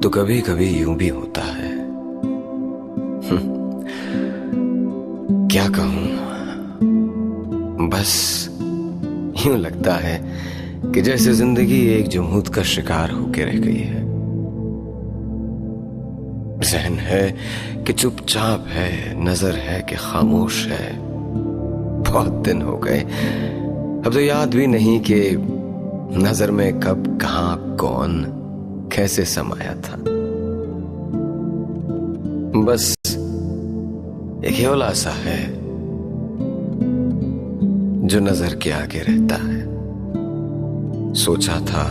तो कभी कभी यूं भी होता है। क्या कहूं, बस यूं लगता है कि जैसे जिंदगी एक जुमूद का शिकार होके रह गई है। जहन है कि चुपचाप है, नजर है कि खामोश है। बहुत दिन हो गए, अब तो याद भी नहीं कि नजर में कब, कहां, कौन, कैसे समाया था। बस एक ह्योला सा है जो नजर के आगे रहता है। सोचा था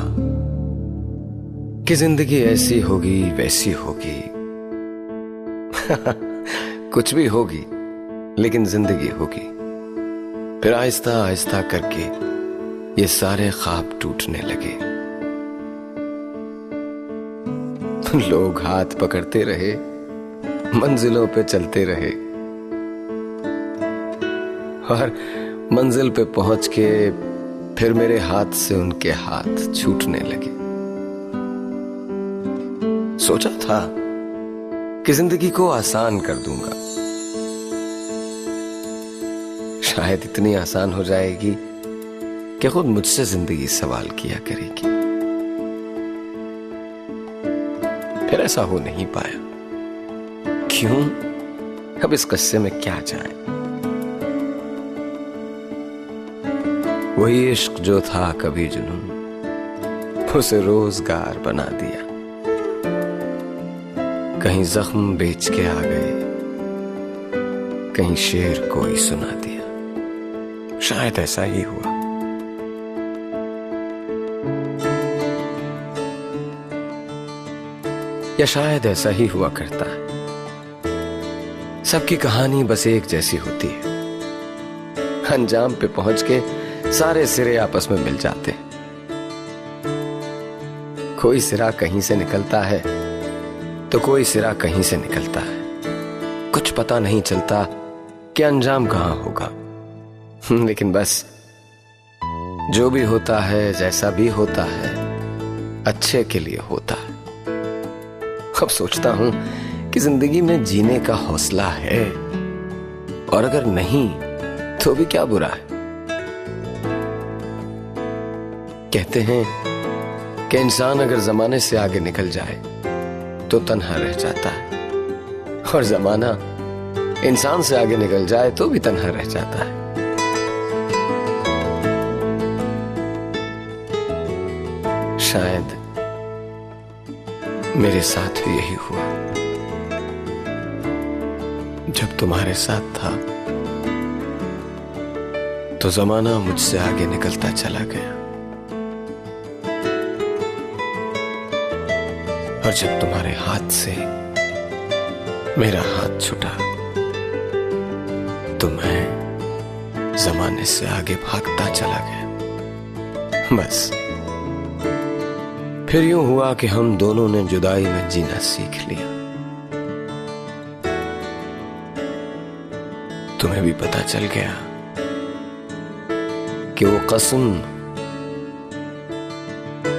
कि जिंदगी ऐसी होगी, वैसी होगी, कुछ भी होगी, लेकिन जिंदगी होगी। फिर आहिस्ता आहिस्ता करके ये सारे ख्वाब टूटने लगे। लोग हाथ पकड़ते रहे, मंजिलों पे चलते रहे, और मंजिल पे पहुंच के फिर मेरे हाथ से उनके हाथ छूटने लगे। सोचा था कि जिंदगी को आसान कर दूंगा, शायद इतनी आसान हो जाएगी कि खुद मुझसे जिंदगी सवाल किया करेगी। फिर ऐसा हो नहीं पाया। क्यों? अब इस किस्से में क्या जाए। वही इश्क जो था कभी जुनून, उसे रोजगार बना दिया। कहीं जख्म बेच के आ गए, कहीं शेर कोई सुना दिया। शायद ऐसा ही हुआ। या शायद ऐसा ही हुआ करता है। सबकी कहानी बस एक जैसी होती है। अंजाम पे पहुंच के सारे सिरे आपस में मिल जाते हैं। कोई सिरा कहीं से निकलता है तो कोई सिरा कहीं से निकलता है। कुछ पता नहीं चलता कि अंजाम कहां होगा। लेकिन बस जो भी होता है, जैसा भी होता है, अच्छे के लिए होता है। अब सोचता हूं कि जिंदगी में जीने का हौसला है, और अगर नहीं तो भी क्या बुरा है। कहते हैं कि इंसान अगर जमाने से आगे निकल जाए तो तन्हा रह जाता है, और जमाना इंसान से आगे निकल जाए तो भी तन्हा रह जाता है। शायद मेरे साथ भी यही हुआ। जब तुम्हारे साथ था तो जमाना मुझसे आगे निकलता चला गया, और जब तुम्हारे हाथ से मेरा हाथ छूटा तो मैं जमाने से आगे भागता चला गया। बस फिर यूं हुआ कि हम दोनों ने जुदाई में जीना सीख लिया। तुम्हें भी पता चल गया कि वो कसम,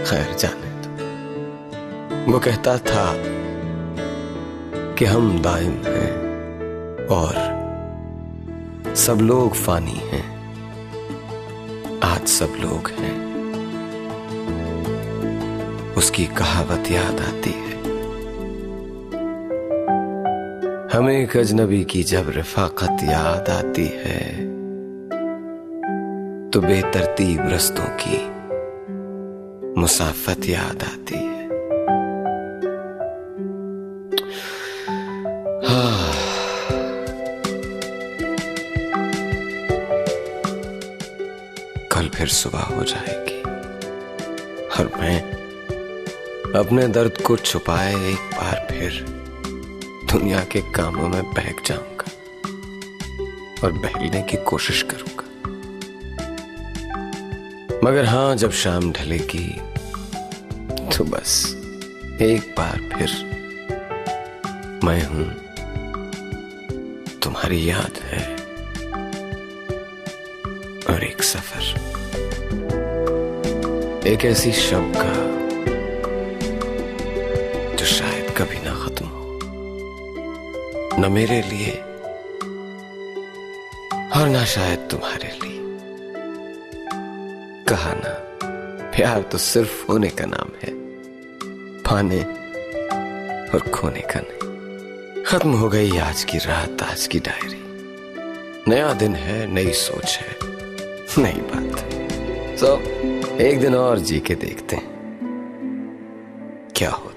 खैर जाने दो। वो कहता था कि हम दाइम हैं और सब लोग फानी हैं। आज सब लोग हैं। उसकी कहावत याद आती है, हमें एक अजनबी की जब रफाकत याद आती है तो बेतरतीब रस्तों की मुसाफत याद आती है। हाँ, कल फिर सुबह हो जाएगी और मैं अपने दर्द को छुपाए एक बार फिर दुनिया के कामों में बहक जाऊंगा और बहलने की कोशिश करूंगा। मगर हाँ, जब शाम ढलेगी तो बस एक बार फिर मैं हूं, तुम्हारी याद है और एक सफर, एक ऐसी शब का जो शायद न मेरे लिए और ना शायद तुम्हारे लिए। कहा ना, प्यार तो सिर्फ होने का नाम है, पाने और खोने का नहीं। खत्म हो गई आज की रात, आज की डायरी। नया दिन है, नई सोच है, नई बात। एक दिन और जी के देखते हैं क्या हो।